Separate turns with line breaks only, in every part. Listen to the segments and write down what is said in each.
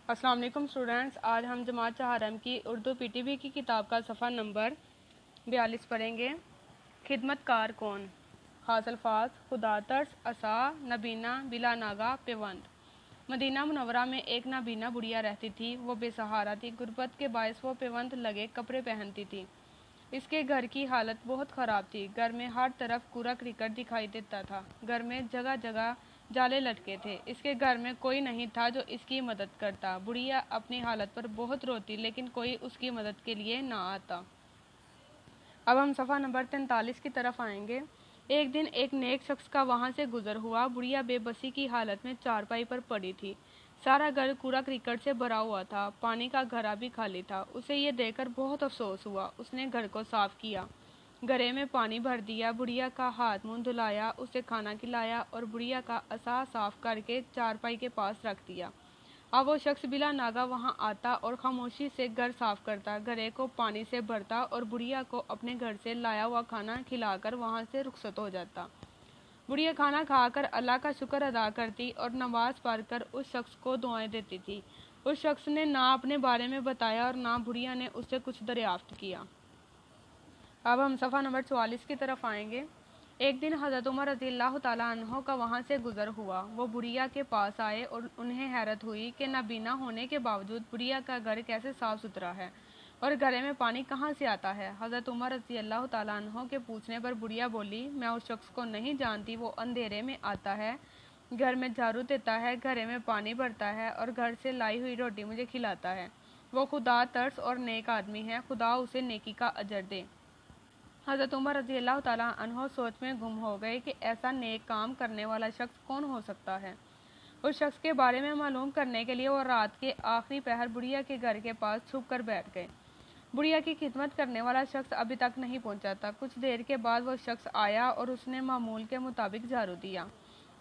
السلام علیکم اسٹوڈینٹس، آج ہم جماعت چہارم کی اردو پی ٹی بی کی کتاب کا صفحہ نمبر 42 پڑھیں گے۔ خدمت کار کون؟ خاص الفاظ: خدا ترس، عصا، نبینا، بلا ناگا، پیوند۔ مدینہ منورہ میں ایک نابینا بڑھیا رہتی تھی۔ وہ بے سہارا تھی، غربت کے باعث وہ پیوند لگے کپڑے پہنتی تھی۔ اس کے گھر کی حالت بہت خراب تھی۔ گھر میں ہر طرف کوڑا کرکٹ دکھائی دیتا تھا۔ گھر میں جگہ جگہ جالے لٹکے تھے۔ اس کے گھر میں کوئی نہیں تھا جو اس کی مدد کرتا۔ بڑھیا اپنی حالت پر بہت روتی، لیکن کوئی اس کی مدد کے لیے نہ آتا۔ اب ہم صفحہ نمبر 43 کی طرف آئیں گے۔ ایک دن ایک نیک شخص کا وہاں سے گزر ہوا۔ بڑھیا بے بسی کی حالت میں چارپائی پر پڑی تھی۔ سارا گھر کوڑا کرکٹ سے بھرا ہوا تھا۔ پانی کا گھڑا بھی خالی تھا۔ اسے یہ دیکھ کر بہت افسوس ہوا۔ اس نے گھر کو صاف کیا، گھڑے میں پانی بھر دیا، بڑھیا کا ہاتھ منہ دھلایا، اسے کھانا کھلایا اور بڑھیا کا عصا صاف کر کے چارپائی کے پاس رکھ دیا۔ اب وہ شخص بلا ناگا وہاں آتا اور خاموشی سے گھر صاف کرتا، گھڑے کو پانی سے بھرتا اور بڑھیا کو اپنے گھر سے لایا ہوا کھانا کھلا کر وہاں سے رخصت ہو جاتا۔ بڑھیا کھانا کھا کر اللہ کا شکر ادا کرتی اور نماز پڑھ کر اس شخص کو دعائیں دیتی تھی۔ اس شخص نے نہ اپنے بارے میں بتایا اور نہ بڑھیا نے اس سے کچھ دریافت کیا۔ اب ہم صفحہ نمبر 44 کی طرف آئیں گے۔ ایک دن حضرت عمر رضی اللہ تعالیٰ عنہ کا وہاں سے گزر ہوا۔ وہ بڑھیا کے پاس آئے اور انہیں حیرت ہوئی کہ نابینا ہونے کے باوجود بڑھیا کا گھر کیسے صاف ستھرا ہے اور گھڑے میں پانی کہاں سے آتا ہے۔ حضرت عمر رضی اللہ تعالیٰ عنہ کے پوچھنے پر بڑھیا بولی، میں اس شخص کو نہیں جانتی۔ وہ اندھیرے میں آتا ہے، گھر میں جھاڑو دیتا ہے، گھڑے میں پانی بھرتا ہے اور گھر سے لائی ہوئی روٹی مجھے کھلاتا ہے۔ وہ خدا ترس اور نیک آدمی ہے، خدا اسے نیکی کا اجر دے۔ حضرت عمر رضی اللہ تعالیٰ عنہ سوچ میں گم ہو گئے کہ ایسا نیک کام کرنے والا شخص کون ہو سکتا ہے۔ اس شخص کے بارے میں معلوم کرنے کے لیے وہ رات کے آخری پہر بڑھیا کے گھر کے پاس چھپ کر بیٹھ گئے۔ بڑھیا کی خدمت کرنے والا شخص ابھی تک نہیں پہنچا تھا۔ کچھ دیر کے بعد وہ شخص آیا اور اس نے معمول کے مطابق جھاڑو دیا،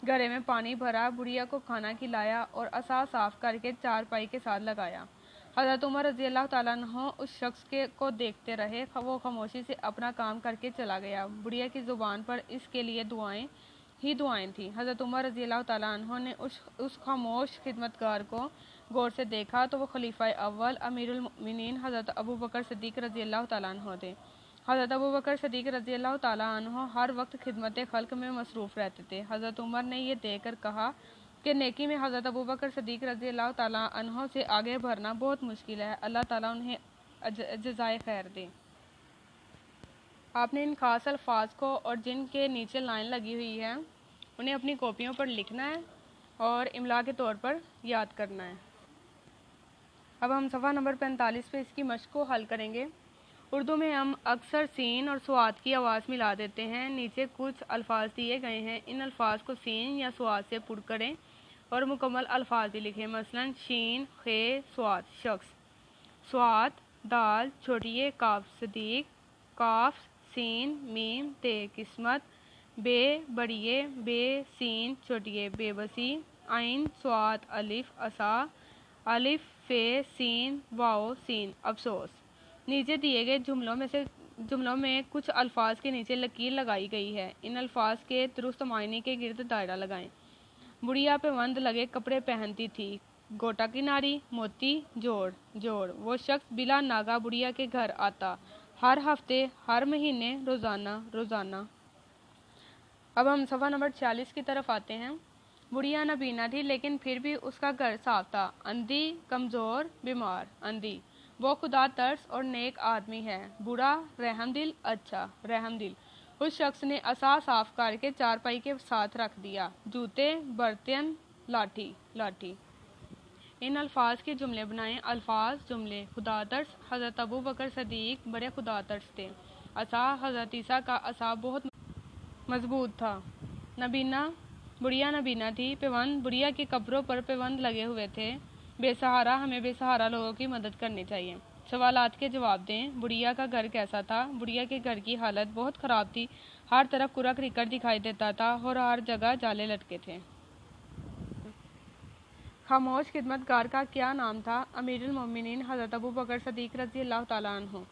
گھڑے میں پانی بھرا، بڑھیا کو کھانا کھلایا اور عصا صاف کر کے چارپائی کے ساتھ لگایا۔ حضرت عمر رضی اللہ تعالیٰ عنہ اس شخص کو دیکھتے رہے۔ وہ خاموشی سے اپنا کام کر کے چلا گیا۔ بڑھیا کی زبان پر اس کے لیے دعائیں ہی دعائیں تھیں۔ حضرت عمر رضی اللہ تعالیٰ عنہ نے اس خاموش خدمتگار کو غور سے دیکھا تو وہ خلیفہ اول امیر المؤمنین حضرت ابو بکر صدیق رضی اللہ تعالیٰ عنہ تھے۔ حضرت ابو بکر صدیق رضی اللہ تعالیٰ عنہ ہر وقت خدمت خلق میں مصروف رہتے تھے۔ حضرت عمر نے یہ دیکھ کر کہا کہ نیکی میں حضرت ابو بکر صدیق رضی اللہ تعالیٰ عنہ سے آگے بڑھنا بہت مشکل ہے۔ اللہ تعالیٰ انہیں جزائے خیر دے۔ آپ نے ان خاص الفاظ کو اور جن کے نیچے لائن لگی ہوئی ہے انہیں اپنی کاپیوں پر لکھنا ہے اور املا کے طور پر یاد کرنا ہے۔ اب ہم صفحہ نمبر 45 پہ اس کی مشق کو حل کریں گے۔ اردو میں ہم اکثر سین اور صاد کی آواز ملا دیتے ہیں۔ نیچے کچھ الفاظ دیے گئے ہیں، ان الفاظ کو سین یا صاد سے پر کریں اور مکمل الفاظ بھی لکھیں۔ مثلا شین، خے، صاد شخص، صاد دال چھوٹیے، کاف صدیق، کاف سین میم تے قسمت، بے بڑیے، بے سین چھوٹیے، بے بسی، عین صاد الف عصا، الف فے سین واو سین افسوس۔ نیچے دیے گئے جملوں میں کچھ الفاظ کے نیچے لکیر لگائی گئی ہے، ان الفاظ کے درست معنی کے گرد دائرہ لگائیں۔ بڑھیا پیوند لگے کپڑے پہنتی تھی، گوٹا کناری، موتی جوڑ۔ وہ شخص بلا ناگا بڑھیا کے گھر آتا، ہر ہفتے، ہر مہینے، روزانہ۔ اب ہم صفحہ نمبر 46 کی طرف آتے ہیں۔ بڑھیا نابینا تھی لیکن پھر بھی اس کا گھر صاف تھا۔ اندھی، کمزور، بیمار، اندھی۔ وہ خدا ترس اور نیک آدمی ہے، برا، رحم دل، اچھا، رحم دل۔ اس شخص نے عصا صاف کر کے چارپائی کے ساتھ رکھ دیا، جوتے، برتن، لاٹھی۔ ان الفاظ کے جملے بنائیں۔ الفاظ جملے: خدا ترس، حضرت ابو بکر صدیق بڑے خدا ترس تھے۔ عصا، حضرت عیسیٰ کا عصا بہت مضبوط تھا۔ نابینا، بڑھیا نابینا تھی۔ پیوند، بڑھیا کے کپڑوں پر پیوند لگے ہوئے تھے۔ بے سہارا، ہمیں بے سہارا لوگوں کی مدد کرنی چاہیے۔ سوالات کے جواب دیں۔ بڑھیا کا گھر کیسا تھا؟ بڑھیا کے گھر کی حالت بہت خراب تھی، ہر طرف کوڑا کرکٹ دکھائی دیتا تھا اور ہر جگہ جالے لٹکے تھے۔ خاموش خدمتگار کا کیا نام تھا؟ امیر المؤمنین حضرت ابو بکر صدیق رضی اللہ تعالیٰ عنہ۔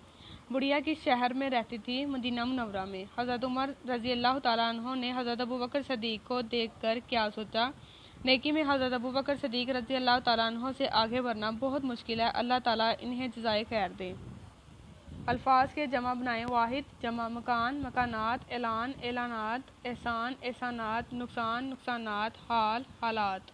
بڑھیا کس شہر میں رہتی تھی؟ مدینہ منورہ میں۔ حضرت عمر رضی اللہ تعالیٰ عنہ نے حضرت ابو بکر صدیق کو دیکھ کر کیا سوچا؟ نیکی میں حضرت ابوبکر صدیق رضی اللہ تعالیٰ عنہ سے آگے بڑھنا بہت مشکل ہے، اللہ تعالیٰ انہیں جزائے خیر دے۔ الفاظ کے جمع بنائیں۔ واحد جمع مکان، مکانات، اعلان، اعلانات، احسان، احسانات، نقصان، نقصانات، حال، حالات۔